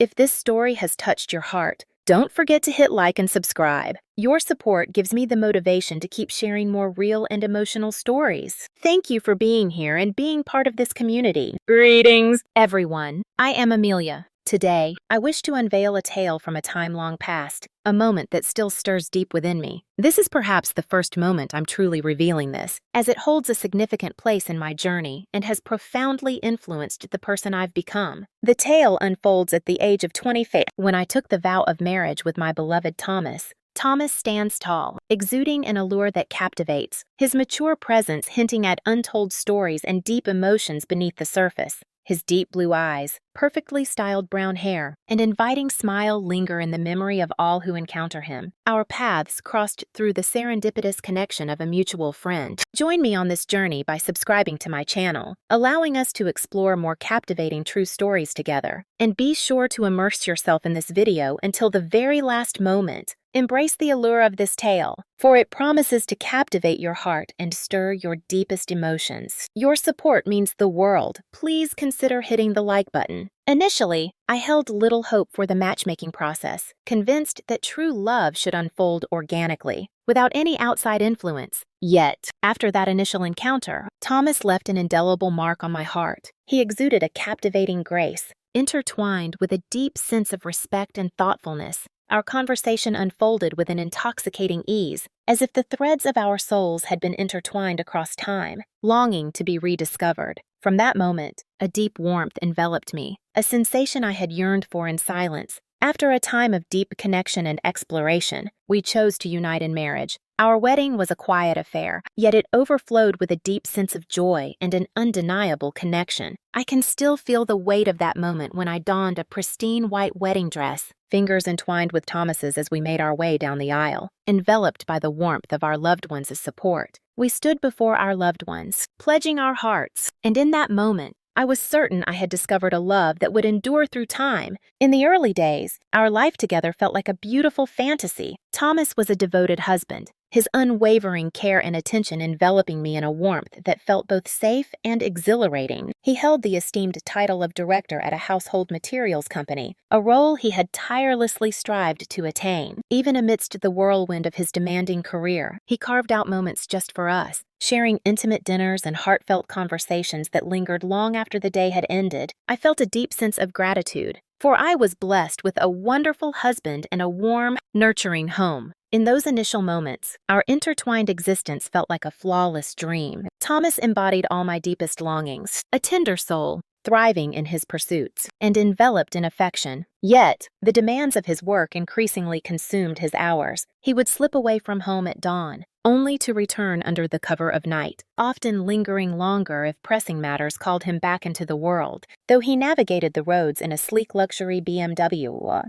If this story has touched your heart, don't forget to hit like and subscribe. Your support gives me the motivation to keep sharing more real and emotional stories. Thank you for being here and being part of this community. Greetings, everyone. I am Amelia. Today, I wish to unveil a tale from a time long past, a moment that still stirs deep within me. This is perhaps the first moment I'm truly revealing this, as it holds a significant place in my journey and has profoundly influenced the person I've become. The tale unfolds at the age of 25 when I took the vow of marriage with my beloved Thomas. Thomas stands tall, exuding an allure that captivates, his mature presence hinting at untold stories and deep emotions beneath the surface. His deep blue eyes, perfectly styled brown hair, and inviting smile linger in the memory of all who encounter him. Our paths crossed through the serendipitous connection of a mutual friend. Join me on this journey by subscribing to my channel, allowing us to explore more captivating true stories together. And be sure to immerse yourself in this video until the very last moment. Embrace the allure of this tale, for it promises to captivate your heart and stir your deepest emotions. Your support means the world. Please consider hitting the like button. Initially, I held little hope for the matchmaking process, convinced that true love should unfold organically, without any outside influence. Yet, after that initial encounter, Thomas left an indelible mark on my heart. He exuded a captivating grace, intertwined with a deep sense of respect and thoughtfulness. Our conversation unfolded with an intoxicating ease, as if the threads of our souls had been intertwined across time, longing to be rediscovered. From that moment, a deep warmth enveloped me, a sensation I had yearned for in silence. After a time of deep connection and exploration, we chose to unite in marriage. Our wedding was a quiet affair, yet it overflowed with a deep sense of joy and an undeniable connection. I can still feel the weight of that moment when I donned a pristine white wedding dress, fingers entwined with Thomas's as we made our way down the aisle. Enveloped by the warmth of our loved ones' support, we stood before our loved ones, pledging our hearts, and in that moment, I was certain I had discovered a love that would endure through time. In the early days, our life together felt like a beautiful fantasy. Thomas was a devoted husband, his unwavering care and attention enveloping me in a warmth that felt both safe and exhilarating. He held the esteemed title of director at a household materials company, a role he had tirelessly strived to attain. Even amidst the whirlwind of his demanding career, he carved out moments just for us, sharing intimate dinners and heartfelt conversations that lingered long after the day had ended. I felt a deep sense of gratitude, for I was blessed with a wonderful husband and a warm, nurturing home. In those initial moments, our intertwined existence felt like a flawless dream. Thomas embodied all my deepest longings, a tender soul, thriving in his pursuits, and enveloped in affection. Yet, the demands of his work increasingly consumed his hours. He would slip away from home at dawn, only to return under the cover of night, often lingering longer if pressing matters called him back into the world, though he navigated the roads in a sleek luxury BMW.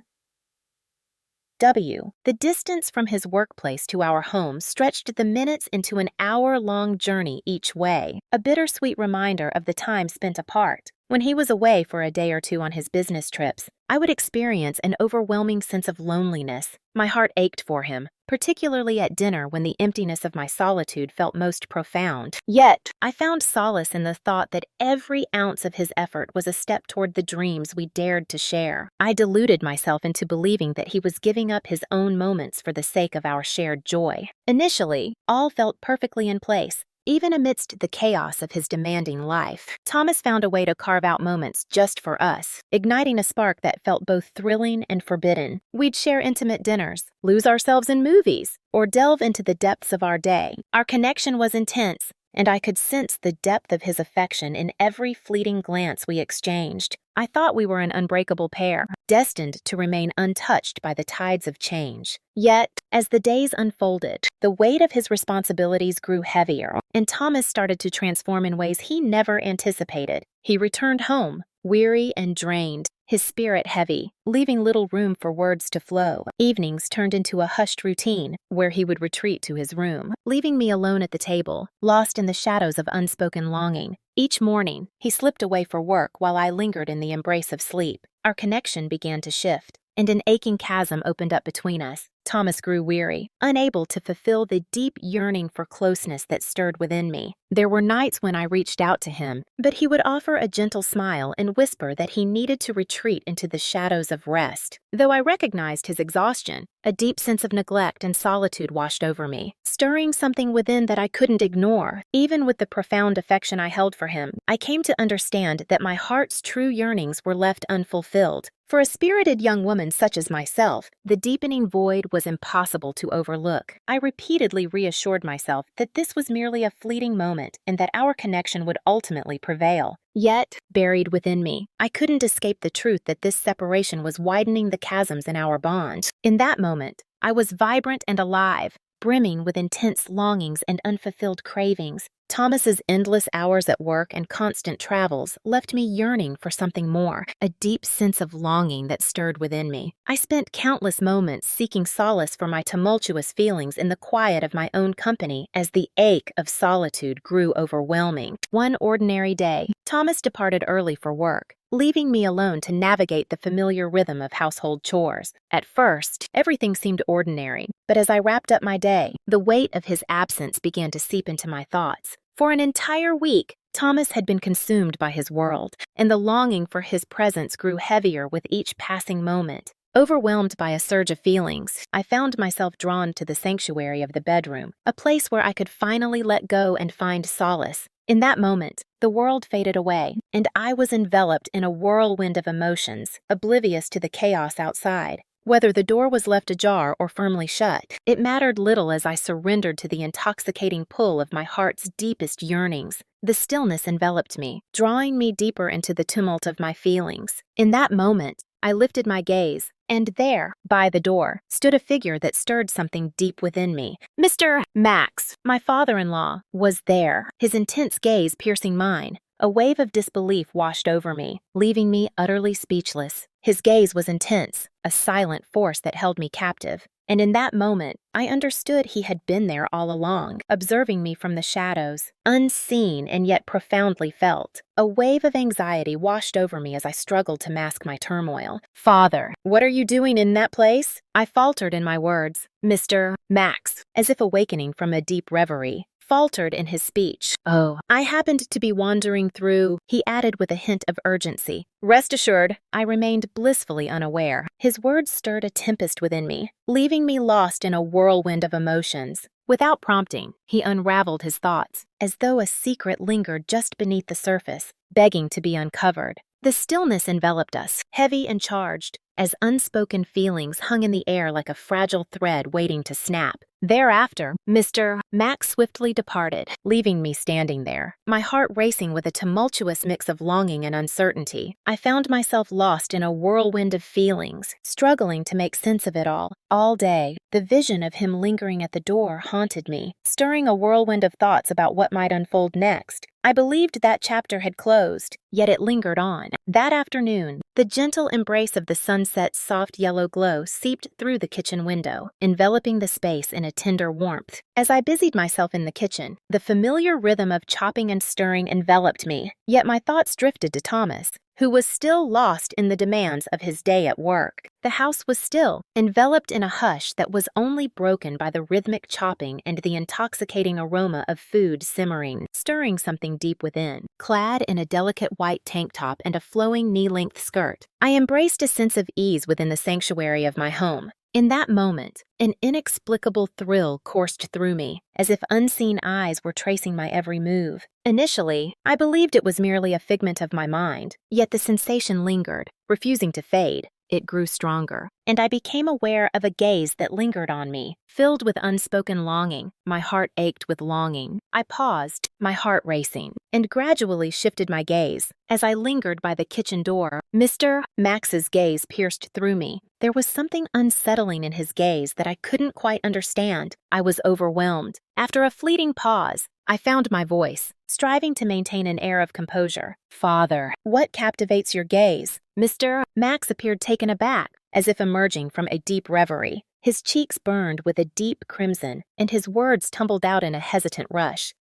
The distance from his workplace to our home stretched the minutes into an hour-long journey each way, a bittersweet reminder of the time spent apart. When he was away for a day or two on his business trips, I would experience an overwhelming sense of loneliness. My heart ached for him, particularly at dinner when the emptiness of my solitude felt most profound. Yet, I found solace in the thought that every ounce of his effort was a step toward the dreams we dared to share. I deluded myself into believing that he was giving up his own moments for the sake of our shared joy. Initially, all felt perfectly in place. Even amidst the chaos of his demanding life, Thomas found a way to carve out moments just for us, igniting a spark that felt both thrilling and forbidden. We'd share intimate dinners, lose ourselves in movies, or delve into the depths of our day. Our connection was intense, and I could sense the depth of his affection in every fleeting glance we exchanged. I thought we were an unbreakable pair, destined to remain untouched by the tides of change. Yet, as the days unfolded, the weight of his responsibilities grew heavier, and Thomas started to transform in ways he never anticipated. He returned home, weary and drained, his spirit heavy, leaving little room for words to flow. Evenings turned into a hushed routine, where he would retreat to his room, leaving me alone at the table, lost in the shadows of unspoken longing. Each morning, he slipped away for work while I lingered in the embrace of sleep. Our connection began to shift, and an aching chasm opened up between us. Thomas grew weary, unable to fulfill the deep yearning for closeness that stirred within me. There were nights when I reached out to him, but he would offer a gentle smile and whisper that he needed to retreat into the shadows of rest. Though I recognized his exhaustion, a deep sense of neglect and solitude washed over me, stirring something within that I couldn't ignore. Even with the profound affection I held for him, I came to understand that my heart's true yearnings were left unfulfilled. For a spirited young woman such as myself, the deepening void was impossible to overlook. I repeatedly reassured myself that this was merely a fleeting moment and that our connection would ultimately prevail. Yet, buried within me, I couldn't escape the truth that this separation was widening the chasms in our bond. In that moment, I was vibrant and alive, brimming with intense longings and unfulfilled cravings. Thomas's endless hours at work and constant travels left me yearning for something more, a deep sense of longing that stirred within me. I spent countless moments seeking solace for my tumultuous feelings in the quiet of my own company as the ache of solitude grew overwhelming. One ordinary day, Thomas departed early for work, leaving me alone to navigate the familiar rhythm of household chores. At first, everything seemed ordinary, but as I wrapped up my day, the weight of his absence began to seep into my thoughts. For an entire week, Thomas had been consumed by his world, and the longing for his presence grew heavier with each passing moment. Overwhelmed by a surge of feelings, I found myself drawn to the sanctuary of the bedroom, a place where I could finally let go and find solace. In that moment, the world faded away, and I was enveloped in a whirlwind of emotions, oblivious to the chaos outside. Whether the door was left ajar or firmly shut, it mattered little as I surrendered to the intoxicating pull of my heart's deepest yearnings. The stillness enveloped me, drawing me deeper into the tumult of my feelings. In that moment, I lifted my gaze, and there, by the door, stood a figure that stirred something deep within me. Mr. Max, my father-in-law, was there, his intense gaze piercing mine. A wave of disbelief washed over me, leaving me utterly speechless. His gaze was intense, a silent force that held me captive. And in that moment, I understood he had been there all along, observing me from the shadows, unseen and yet profoundly felt. A wave of anxiety washed over me as I struggled to mask my turmoil. "Father, what are you doing in that place?" I faltered in my words. Mr. Max, as if awakening from a deep reverie, faltered in his speech. "Oh, I happened to be wandering through," he added with a hint of urgency. "Rest assured," I remained blissfully unaware. His words stirred a tempest within me, leaving me lost in a whirlwind of emotions. Without prompting, he unraveled his thoughts, as though a secret lingered just beneath the surface, begging to be uncovered. The stillness enveloped us, heavy and charged, as unspoken feelings hung in the air like a fragile thread waiting to snap. Thereafter, Mr. Max swiftly departed, leaving me standing there, my heart racing with a tumultuous mix of longing and uncertainty. I found myself lost in a whirlwind of feelings, struggling to make sense of it all. All day, the vision of him lingering at the door haunted me, stirring a whirlwind of thoughts about what might unfold next. I believed that chapter had closed, yet it lingered on. That afternoon, the gentle embrace of the sunset's soft yellow glow seeped through the kitchen window, enveloping the space in a tender warmth. As I busied myself in the kitchen, the familiar rhythm of chopping and stirring enveloped me, yet my thoughts drifted to Thomas, who was still lost in the demands of his day at work. The house was still, enveloped in a hush that was only broken by the rhythmic chopping and the intoxicating aroma of food simmering, stirring something deep within. Clad in a delicate white tank top and a flowing knee-length skirt, I embraced a sense of ease within the sanctuary of my home. In that moment, an inexplicable thrill coursed through me, as if unseen eyes were tracing my every move. Initially, I believed it was merely a figment of my mind, yet the sensation lingered, refusing to fade. It grew stronger, and I became aware of a gaze that lingered on me, filled with unspoken longing. My heart ached with longing. I paused, my heart racing, and gradually shifted my gaze. As I lingered by the kitchen door, Mr. Max's gaze pierced through me. There was something unsettling in his gaze that I couldn't quite understand. I was overwhelmed. After a fleeting pause, I found my voice, striving to maintain an air of composure. "Father, what captivates your gaze?" Mr. Max appeared taken aback, as if emerging from a deep reverie. His cheeks burned with a deep crimson, and his words tumbled out in a hesitant rush.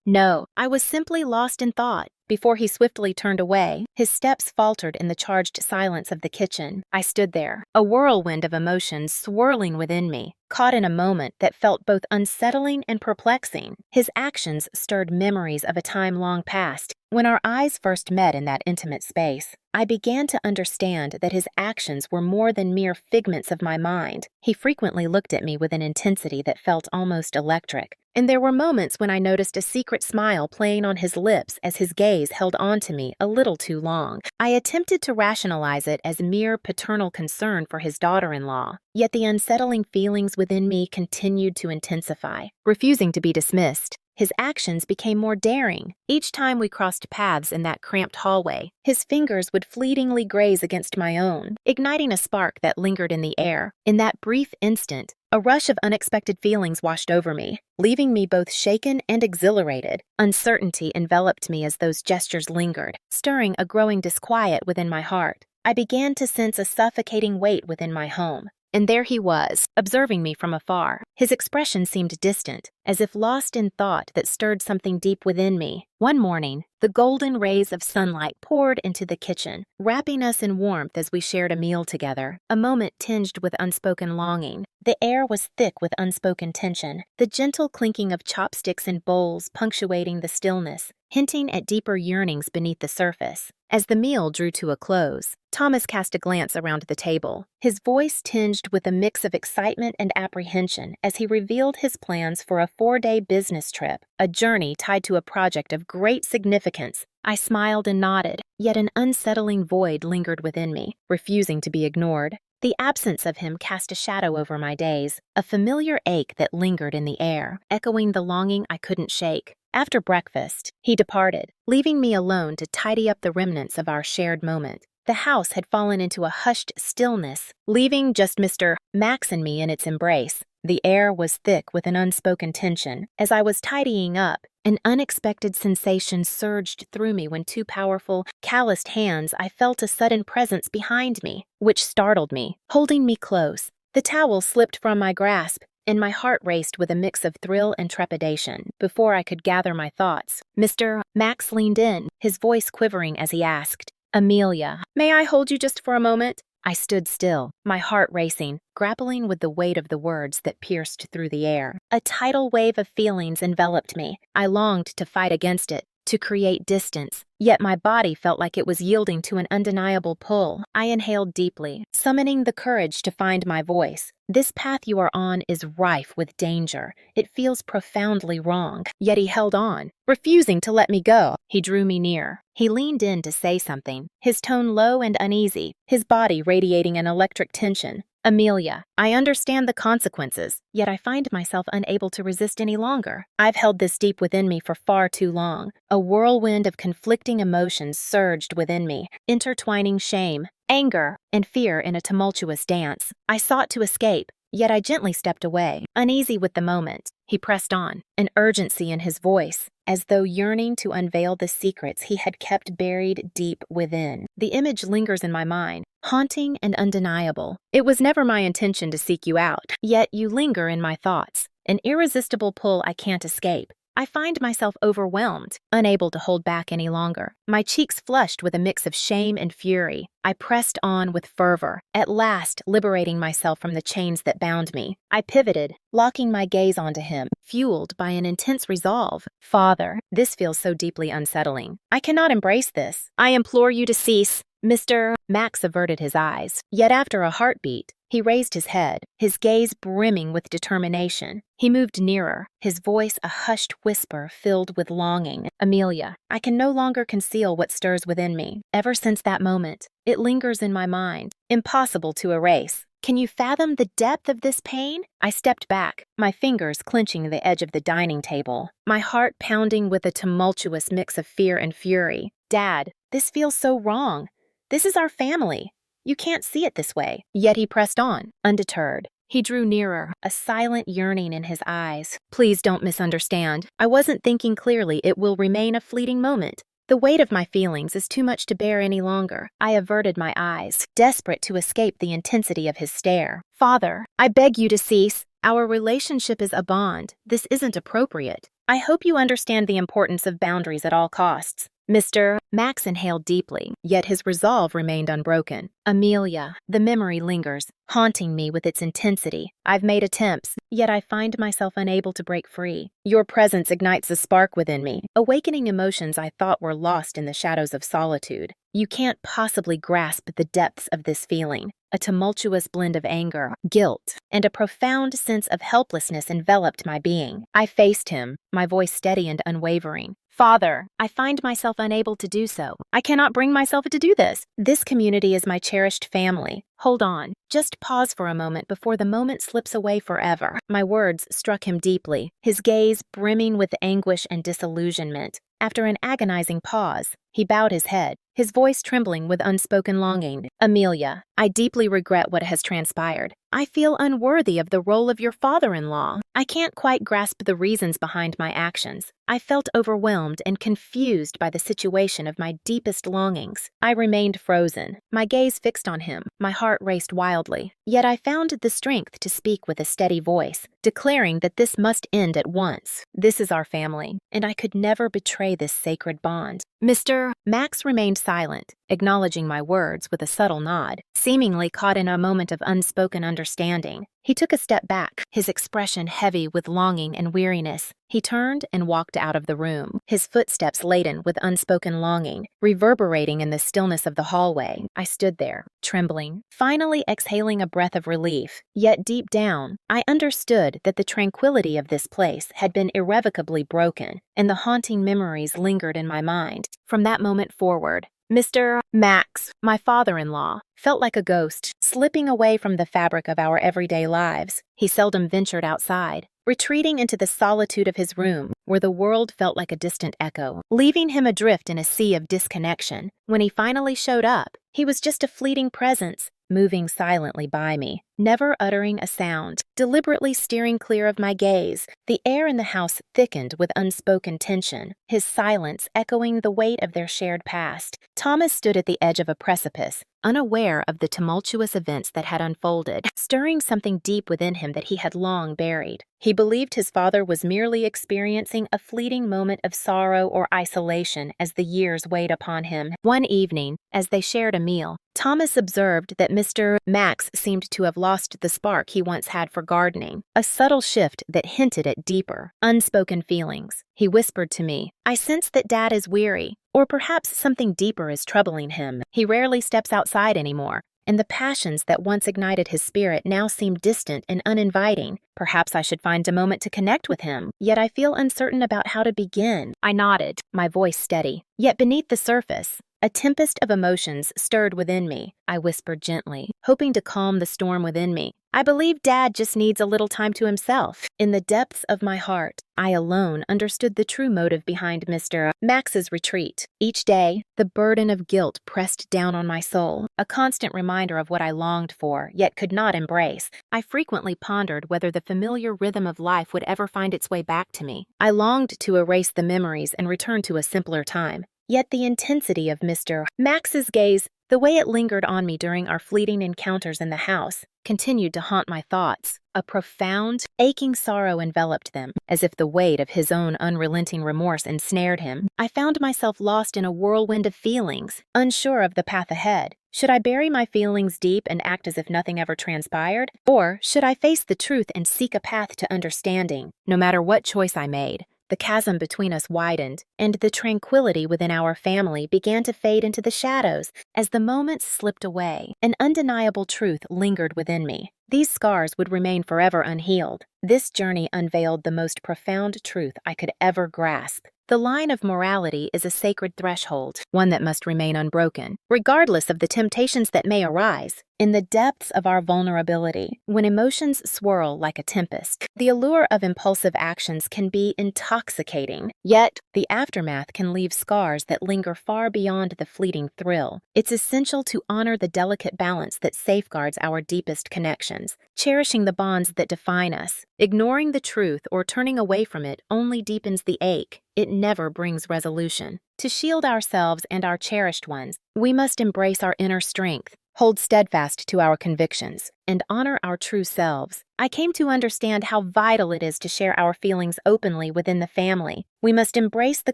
No, I was simply lost in thought. Before he swiftly turned away, his steps faltered in the charged silence of the kitchen. I stood there, a whirlwind of emotions swirling within me, caught in a moment that felt both unsettling and perplexing. His actions stirred memories of a time long past. When our eyes first met in that intimate space, I began to understand that his actions were more than mere figments of my mind. He frequently looked at me with an intensity that felt almost electric, and there were moments when I noticed a secret smile playing on his lips as his gaze held on to me a little too long. I attempted to rationalize it as mere paternal concern for his daughter-in-law, yet the unsettling feelings within me continued to intensify. Refusing to be dismissed, his actions became more daring. Each time we crossed paths in that cramped hallway, his fingers would fleetingly graze against my own, igniting a spark that lingered in the air. In that brief instant, a rush of unexpected feelings washed over me, leaving me both shaken and exhilarated. Uncertainty enveloped me as those gestures lingered, stirring a growing disquiet within my heart. I began to sense a suffocating weight within my home. And there he was, observing me from afar. His expression seemed distant, as if lost in thought that stirred something deep within me. One morning, the golden rays of sunlight poured into the kitchen, wrapping us in warmth as we shared a meal together, a moment tinged with unspoken longing. The air was thick with unspoken tension, the gentle clinking of chopsticks and bowls punctuating the stillness, hinting at deeper yearnings beneath the surface. As the meal drew to a close, Thomas cast a glance around the table, his voice tinged with a mix of excitement and apprehension as he revealed his plans for a 4-day business trip, a journey tied to a project of great significance. I smiled and nodded, yet an unsettling void lingered within me, refusing to be ignored. The absence of him cast a shadow over my days, a familiar ache that lingered in the air, echoing the longing I couldn't shake. After breakfast, he departed, leaving me alone to tidy up the remnants of our shared moment. The house had fallen into a hushed stillness, leaving just Mr. Max and me in its embrace. The air was thick with an unspoken tension. As I was tidying up, an unexpected sensation surged through me when two powerful, calloused hands I felt a sudden presence behind me, which startled me, holding me close. The towel slipped from my grasp, and my heart raced with a mix of thrill and trepidation. Before I could gather my thoughts, Mr. Max leaned in, his voice quivering as he asked, "Amelia, may I hold you just for a moment?" I stood still, my heart racing, grappling with the weight of the words that pierced through the air. A tidal wave of feelings enveloped me. I longed to fight against it, to create distance, yet my body felt like it was yielding to an undeniable pull. I inhaled deeply, summoning the courage to find my voice. "This path you are on is rife with danger. It feels profoundly wrong." Yet he held on, refusing to let me go. He drew me near. He leaned in to say something, his tone low and uneasy, his body radiating an electric tension. "Amelia, I understand the consequences, yet I find myself unable to resist any longer. I've held this deep within me for far too long." A whirlwind of conflicting emotions surged within me, intertwining shame, anger, and fear in a tumultuous dance. I sought to escape, yet I gently stepped away, uneasy with the moment. He pressed on, an urgency in his voice, as though yearning to unveil the secrets he had kept buried deep within. The image lingers in my mind, haunting and undeniable. "It was never my intention to seek you out, yet you linger in my thoughts, an irresistible pull I can't escape." I find myself overwhelmed, unable to hold back any longer. My cheeks flushed with a mix of shame and fury. I pressed on with fervor, at last liberating myself from the chains that bound me. I pivoted, locking my gaze onto him, fueled by an intense resolve. "Father, this feels so deeply unsettling. I cannot embrace this. I implore you to cease." Mr. Max averted his eyes, yet after a heartbeat, he raised his head, his gaze brimming with determination. He moved nearer, his voice a hushed whisper filled with longing. "Amelia, I can no longer conceal what stirs within me. Ever since that moment, it lingers in my mind, impossible to erase. Can you fathom the depth of this pain?" I stepped back, my fingers clenching the edge of the dining table, my heart pounding with a tumultuous mix of fear and fury. "Dad, this feels so wrong. This is our family. You can't see it this way." Yet he pressed on, undeterred. He drew nearer, a silent yearning in his eyes. "Please don't misunderstand. I wasn't thinking clearly. It will remain a fleeting moment. The weight of my feelings is too much to bear any longer. I averted my eyes, desperate to escape the intensity of his stare. Father, I beg you to cease. Our relationship is a bond. This isn't appropriate. I hope you understand the importance of boundaries at all costs. Mr. Max inhaled deeply, yet his resolve remained unbroken. Amelia, the memory lingers, haunting me with its intensity. I've made attempts, yet I find myself unable to break free. Your presence ignites a spark within me, awakening emotions I thought were lost in the shadows of solitude. You can't possibly grasp the depths of this feeling. A tumultuous blend of anger, guilt, and a profound sense of helplessness enveloped my being. I faced him, my voice steady and unwavering. Father, I find myself unable to do so. I cannot bring myself to do this. This community is my cherished family. Hold on. Just pause for a moment before the moment slips away forever. My words struck him deeply, his gaze brimming with anguish and disillusionment. After an agonizing pause, he bowed his head, his voice trembling with unspoken longing. Amelia, I deeply regret what has transpired. I feel unworthy of the role of your father-in-law. I can't quite grasp the reasons behind my actions. I felt overwhelmed and confused by the situation of my deepest longings. I remained frozen, my gaze fixed on him, my heart raced wildly. Yet I found the strength to speak with a steady voice, declaring that this must end at once. This is our family, and I could never betray this sacred bond. Mr. Max remained silent, acknowledging my words with a subtle nod, seemingly caught in a moment of unspoken understanding. He took a step back, his expression heavy with longing and weariness. He turned and walked out of the room, his footsteps laden with unspoken longing, reverberating in the stillness of the hallway. I stood there, trembling, finally exhaling a breath of relief. Yet deep down, I understood that the tranquility of this place had been irrevocably broken, and the haunting memories lingered in my mind. From that moment forward, Mr. Max, my father-in-law, felt like a ghost, slipping away from the fabric of our everyday lives. He seldom ventured outside, retreating into the solitude of his room, where the world felt like a distant echo, leaving him adrift in a sea of disconnection. When he finally showed up, he was just a fleeting presence, moving silently by me, never uttering a sound, deliberately steering clear of my gaze. The air in the house thickened with unspoken tension, his silence echoing the weight of their shared past. Thomas stood at the edge of a precipice, unaware of the tumultuous events that had unfolded, stirring something deep within him that he had long buried. He believed his father was merely experiencing a fleeting moment of sorrow or isolation as the years weighed upon him. One evening, as they shared a meal, Thomas observed that Mr. Max seemed to have lost the spark he once had for gardening, a subtle shift that hinted at deeper, unspoken feelings. He whispered to me, I sense that Dad is weary, or perhaps something deeper is troubling him. He rarely steps outside anymore, and the passions that once ignited his spirit now seem distant and uninviting. Perhaps I should find a moment to connect with him, yet I feel uncertain about how to begin. I nodded, my voice steady. Yet beneath the surface, a tempest of emotions stirred within me. I whispered gently, hoping to calm the storm within me. I believe Dad just needs a little time to himself. In the depths of my heart, I alone understood the true motive behind Mr. Max's retreat. Each day, the burden of guilt pressed down on my soul, a constant reminder of what I longed for, yet could not embrace. I frequently pondered whether the familiar rhythm of life would ever find its way back to me. I longed to erase the memories and return to a simpler time. Yet the intensity of Mr. Max's gaze, the way it lingered on me during our fleeting encounters in the house, continued to haunt my thoughts. A profound, aching sorrow enveloped them, as if the weight of his own unrelenting remorse ensnared him. I found myself lost in a whirlwind of feelings, unsure of the path ahead. Should I bury my feelings deep and act as if nothing ever transpired? Or should I face the truth and seek a path to understanding? No matter what choice I made, the chasm between us widened, and the tranquility within our family began to fade into the shadows. As the moments slipped away, an undeniable truth lingered within me. These scars would remain forever unhealed. This journey unveiled the most profound truth I could ever grasp. The line of morality is a sacred threshold, one that must remain unbroken. Regardless of the temptations that may arise, In the depths of our vulnerability, when emotions swirl like a tempest, the allure of impulsive actions can be intoxicating. Yet, the aftermath can leave scars that linger far beyond the fleeting thrill. It's essential to honor the delicate balance that safeguards our deepest connections, cherishing the bonds that define us. Ignoring the truth or turning away from it only deepens the ache. It never brings resolution. To shield ourselves and our cherished ones, we must embrace our inner strength, hold steadfast to our convictions, and honor our true selves. I came to understand how vital it is to share our feelings openly within the family. We must embrace the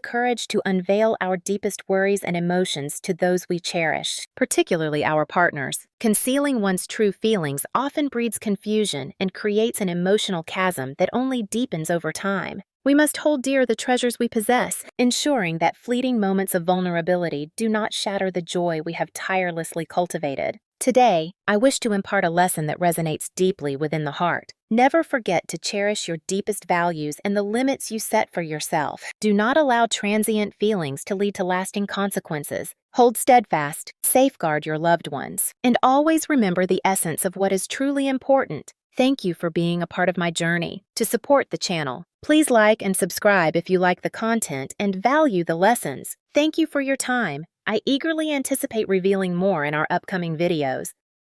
courage to unveil our deepest worries and emotions to those we cherish, particularly our partners. Concealing one's true feelings often breeds confusion and creates an emotional chasm that only deepens over time. We must hold dear the treasures we possess, ensuring that fleeting moments of vulnerability do not shatter the joy we have tirelessly cultivated. Today, I wish to impart a lesson that resonates deeply within the heart. Never forget to cherish your deepest values and the limits you set for yourself. Do not allow transient feelings to lead to lasting consequences. Hold steadfast, safeguard your loved ones, and always remember the essence of what is truly important. Thank you for being a part of my journey. To support the channel, please like and subscribe if you like the content and value the lessons. Thank you for your time. I eagerly anticipate revealing more in our upcoming videos.